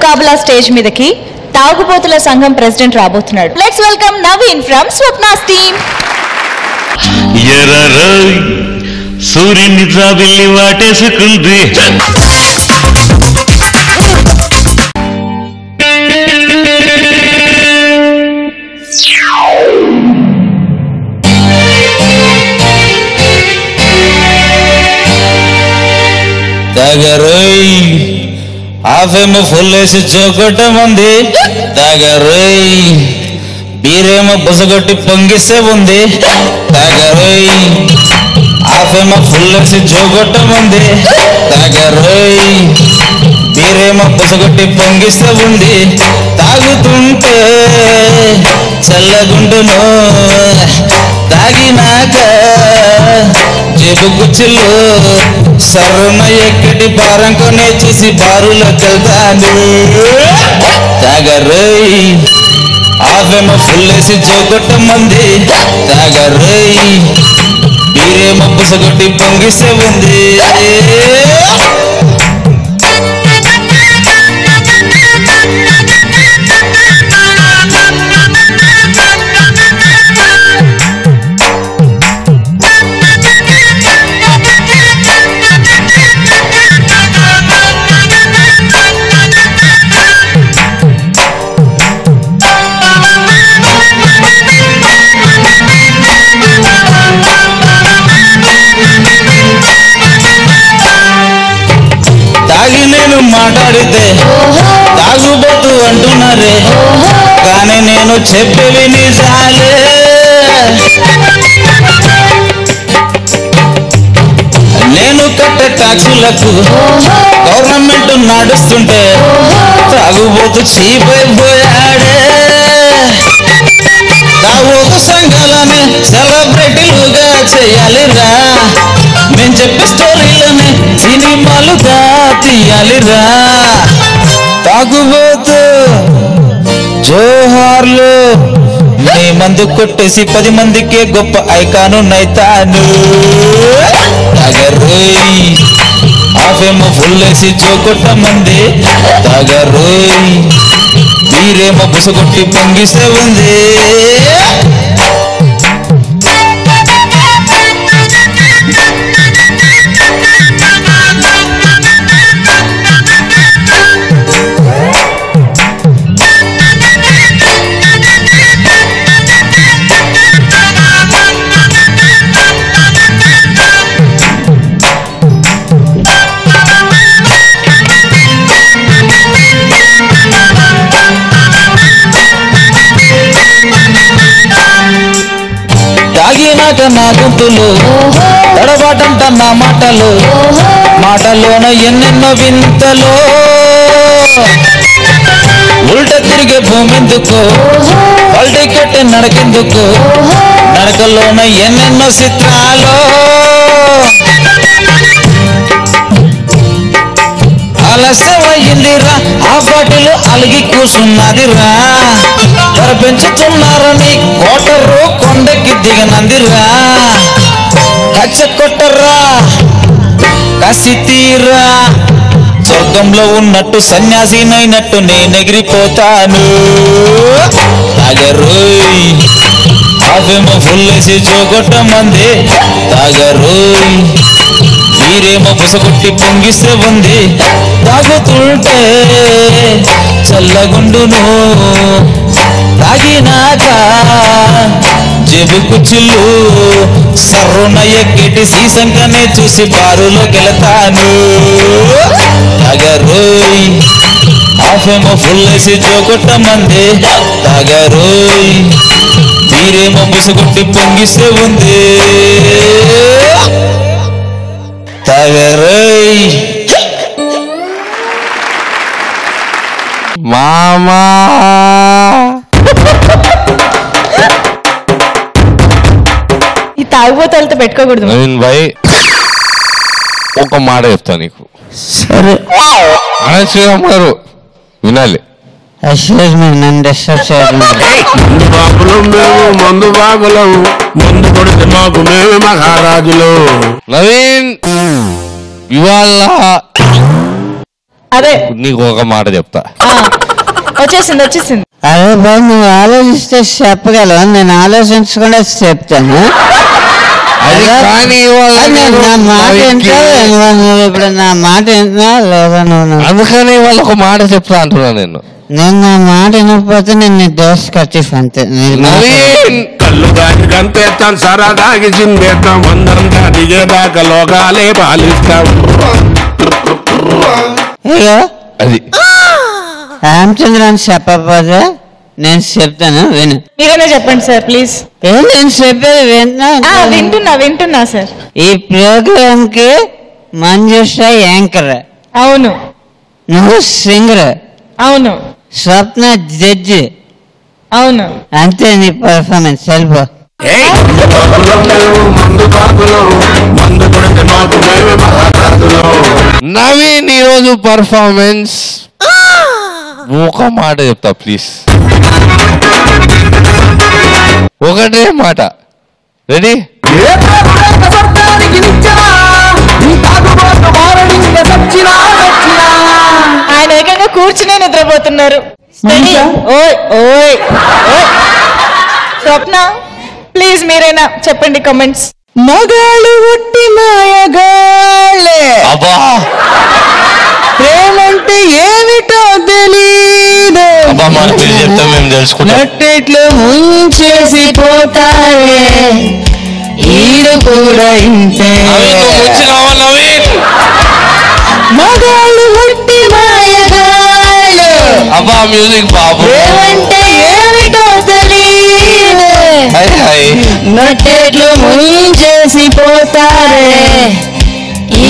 ముకాబలా stage మీదకి తాగుబోతుల సంఘం president రాబోతున్నాడు. Let's welcome Naveen from Swapna's team. సూర్యుని జాబిల్లి వాటేసుకుంది. తాగరోయ్ ఆఫేమో ఫుల్ వేసి చోకొట్టమంది. తాగరోయ్ బీరేమో బుసగొట్టి పొంగిస్తే ఉంది. తాగరోయ్ ఆఫేమో ఫుల్ వేసి చోకొట్టమంది. తాగరోయ్ బీరేమో బుసగొట్టి పొంగిస్తే ఉంది. తాగుతుంటే చల్లగుండును, తాగినాక జేబు గుచ్చులు సర్రున ఎక్కడి భారం కొనే చూసి బారులోకి వెళ్తాను. తాగరోయ్ ఆఫేమో ఫుల్ వేసి జోగొట్టమంది. తాగరోయ్ బీరేమో బుసగొట్టి పొంగిస్తే ఉంది. మాట్లాడితే తాగుబోతు అంటున్నారే, కానీ నేను చెప్పేవి నిజాలే. నేను కట్టే ట్యాక్సులకు గవర్నమెంట్ నడుస్తుంటే తాగుబోతు చీపైపోయాడే. తాగుబోతు సంఘాలని సెలబ్రిటీలుగా చేయాలిరా, మేము చెప్పే స్టోరీలని సినిమాలుగా తీయాలిరా. తాగుబోతు జోహార్లు నీ మందు కొట్టేసి 10 మందికే గొప్ప ఐకాను నైతాను. తాగరోయ్ ఆఫేమో ఫుల్ వేసి జోకొట్టమంది. తాగరోయ్ బీరేమో బుసగొట్టి పొంగిస్తే ఉంది. తాగినాక నా గుంతులు తడబాటంట నా మాటలు, మాటలోన ఎన్నెన్నో వింతలో. ఉల్ట తిరిగే భూమెందుకు, పల్టీ కట్టే నడకెందుకు, నడకలోన ఎన్నెన్నో చిత్రాలు. ఆలస్యమయ్యిందిరా, ఆ బాటిలు అలిగి కూసున్నదిరా. ధర పెంచుతున్నారని కోటరు కొండకి దిగనందిరా. కచ్చ కొట్టరా కసి తీరా, స్వర్గంలో ఉన్నట్టు సన్యాసినైనట్టు నేను ఎగిరిపోతాను. తాగరోయ్ ఆఫేమో ఫుల్ వేసి జోగొట్టమంది. తాగరోయ్ బీరేమో బుసగొట్టి పొంగిస్తే ఉంది. తాగుతుంటే చల్లగుండును, తాగినాక జేబు కుచ్చులు సర్రున ఎక్కేటి సీసంకనే చూసి బారులోకి వెళతాను. తాగరోయ్ ఆఫేమో ఫుల్ వేసి జోకొట్టమంది. తాగరోయ్ బీరేమో బుసగొట్టి పొంగిస్తే ఉంది. తాగరోయ్ మామా ఈ తాగుబోతులతో పెట్టుకోకూడదు. నవీన్ భాయ్ ఒక మాట చెప్తా నీకు. సరే శ్రీరామ్ గారు వినాలి. నన్ను డిస్టర్బ్ చేయడం. మందు బాబులు మేము, మందు బాబులము, మందు కొడితే మాకు మేమే మహారాజులు. నవీన్ ఇవాళ అదే నీకు ఒక మాట చెప్తా. వచ్చేసింది. అరే బాబు నువ్వు ఆలోచిస్తే చెప్పగలవు, నేను ఆలోచించకుండా చెప్తాను. అది కానీ నా మాట నువ్వు ఇప్పుడు నా మాట వింటున్నా లేదా? నువ్వు అందుకని వాళ్ళు ఒక మాట చెప్తా అంటున్నా. నేను నా మాట వినకపోతే నేను దోశ కట్టిఫ్ అంతే. కళ్ళు దాటి కంపేస్తాం, సరదాగి చిందేస్తాం, అందరంతా దిగేదాకా లోకాలే పాలిస్తాం. అది రామచంద్రన్ చెప్పకపోతే నేను చెప్తాను, విను. మీరేనా చెప్పండి సార్ ప్లీజ్. నేను చెప్పేది వింటున్నా సార్. ఈ ప్రోగ్రామ్ కి మంజుష యాంకర్, అవును. నువ్వు సింగర్, అవును. స్వప్న జడ్జి, అవును. అంతే నీ పర్ఫార్మెన్స్. వెళ్ళిపో. నవీన్ ఈరోజు పర్ఫార్మెన్స్ ఒక మాట చెప్తా ప్లీజ్, ఒకటే మాట. రెడీ? ఆయన ఏకంగా కూర్చునే నిద్రపోతున్నారు. స్వప్న ప్లీజ్ మీరైనా చెప్పండి కామెంట్స్. మగాళ్ళు ఉట్టి మాయగాళ్ళే, అబ్బా ప్రేమంటే ఏమిటో తెలీదు, అబ్బా మన పేరు చెప్తా మేము తెలుసుకుంటాం. నట్టేట్లు ముంచేసి పోతారే, ఈడు కూడా ఇంతే. మగాళ్ళు ఉట్టి మాయగాళ్ళు, అబ్బా మ్యూజిక్ బాబు. ప్రేమంటే ఏమిటో తెలీదు, నట్టేట్లు ముంచేసి పోతారే,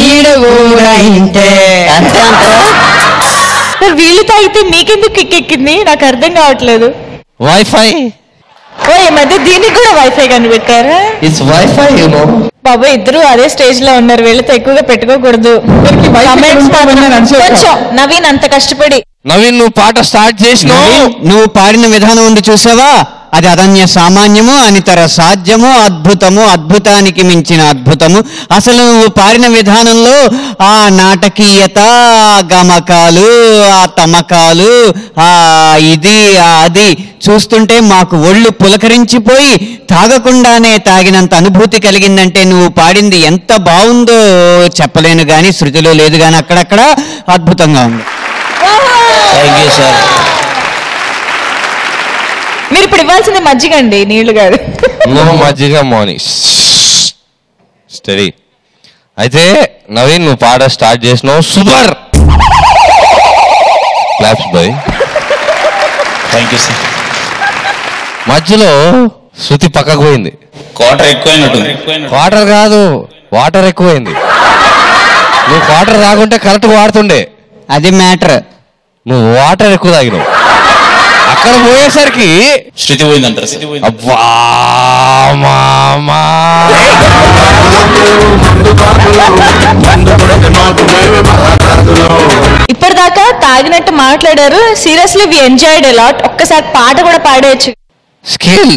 ఈడు కూడా ఇంతే. వీళ్ళు తాగితే మీకెందుకు కిక్కెక్కింది నాకు అర్థం కావట్లేదు. వైఫై ఈ మధ్య దీనికి కూడా వైఫై కనిపెట్టారా? It's wifi you know. బాబా ఇద్దరు అదే స్టేజ్ లో ఉన్నారు, వీళ్ళతో ఎక్కువగా పెట్టుకోకూడదు. కొంచెం నవీన్ అంత కష్టపడి. నవీన్ నువ్వు పాట స్టార్ట్ చేసినావు, నువ్వు పాడిన విధానం ఉంది చూసావా, అది అనన్య సామాన్యము, అనితర సాధ్యము, అద్భుతము, అద్భుతానికి మించిన అద్భుతము. అసలు నువ్వు పాడిన విధానంలో ఆ నాటకీయత, ఆ గమకాలు, ఆ తమకాలు, ఆ ఇది అది చూస్తుంటే మాకు ఒళ్ళు పులకరించిపోయి తాగకుండానే తాగినంత అనుభూతి కలిగిందంటే నువ్వు పాడింది ఎంత బాగుందో చెప్పలేను కానీ, శృతిలో లేదు కానీ అక్కడక్కడ అద్భుతంగా ఉంది. Thank you sir. మీరు ఇప్పుడు ఇవ్వాల్సింది మజ్జిగ అండి, నీళ్లు కాదు. మజ్జిగ మార్నింగ్ స్టడీ. అయితే నవీన్ నువ్వు పాట స్టార్ట్ చేసినావు, super. Claps boy. Thank you sir. మధ్యలో శృతి పక్కకు పోయింది. క్వార్టర్ ఎక్కువైనట్టు. వాటర్ కాదు, వాటర్ ఎక్కువైంది. నువ్వు వాటర్ తాగుంటే కరెక్ట్ వాడుతుండే. అది మ్యాటర్. నువ్వు వాటర్ ఎక్కువ తాగినావు. అక్కడ పోయేసరికి శృతి పోయిందంటారు. అబ్బా మామా ఇప్పటిదాకా తాగినట్టు మాట్లాడారు. Seriously we enjoyed a lot. ఒక్కసారి పాట కూడా పాడేయచ్చు. స్కిల్.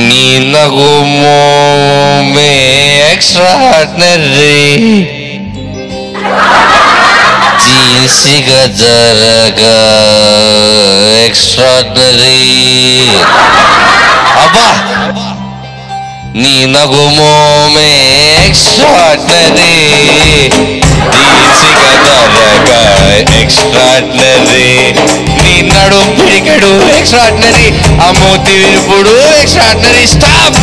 నీ నగుమో మే ఎక్స్ట్రాడినరీ జీన్సిగా జరగా ఎక్స్ట్రాడినరీ. అబ్బా నీ నగుమో మే ఎక్స్ట్రాడినరీ జీన్సిగా జరగా ఎక్స్ట్రాడినరీ. నీ నడు పిడికడు ఎక్స్ట్రాడినరీ, ఆ మోతి విరుపుడు ఎక్స్ట్రాడినరీ. స్టాప్.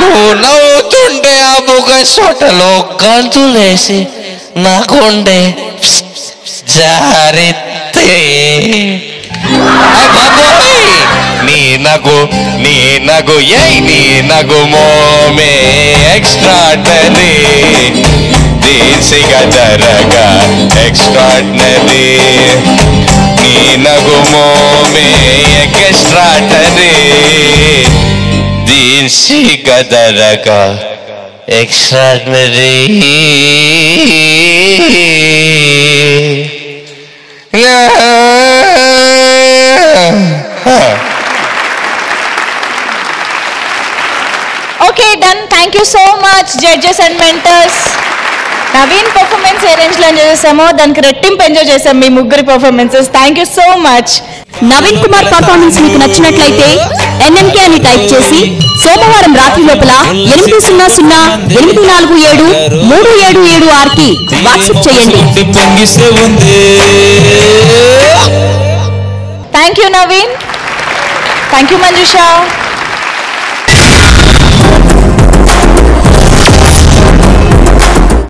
నువ్వు నవ్వుతుంటే ఆ బుగ చోటలో గంతులేసి నా గుండె జారితే. నీ నగు ఏయ్ నీ నగు మోమే ఎక్స్ట్రాడినరీ దేశిగా జరగా ఎక్స్ట్రాడినరీ. నీ నగు మోమే ఎక్స్ట్రాడినరీ దేశిగా జరగా extraordinary. Okay done. Thank you so much judges and mentors. Naveen performance ఏ రేంజ్ లో ఎంజాయ్ చేసామో దానికి రెట్టింపు ఎంజాయ్ చేసాం మీ ముగ్గురి performances. Thank you so much. Naveen Kumar performance మీకు నచ్చినట్లయితే NNK అని టైప్ చేసి సోమవారం రాత్రి లోపల 8008473776 కి వాట్సాప్ చేయండి. Thank you Naveen. Thank you Manjusha.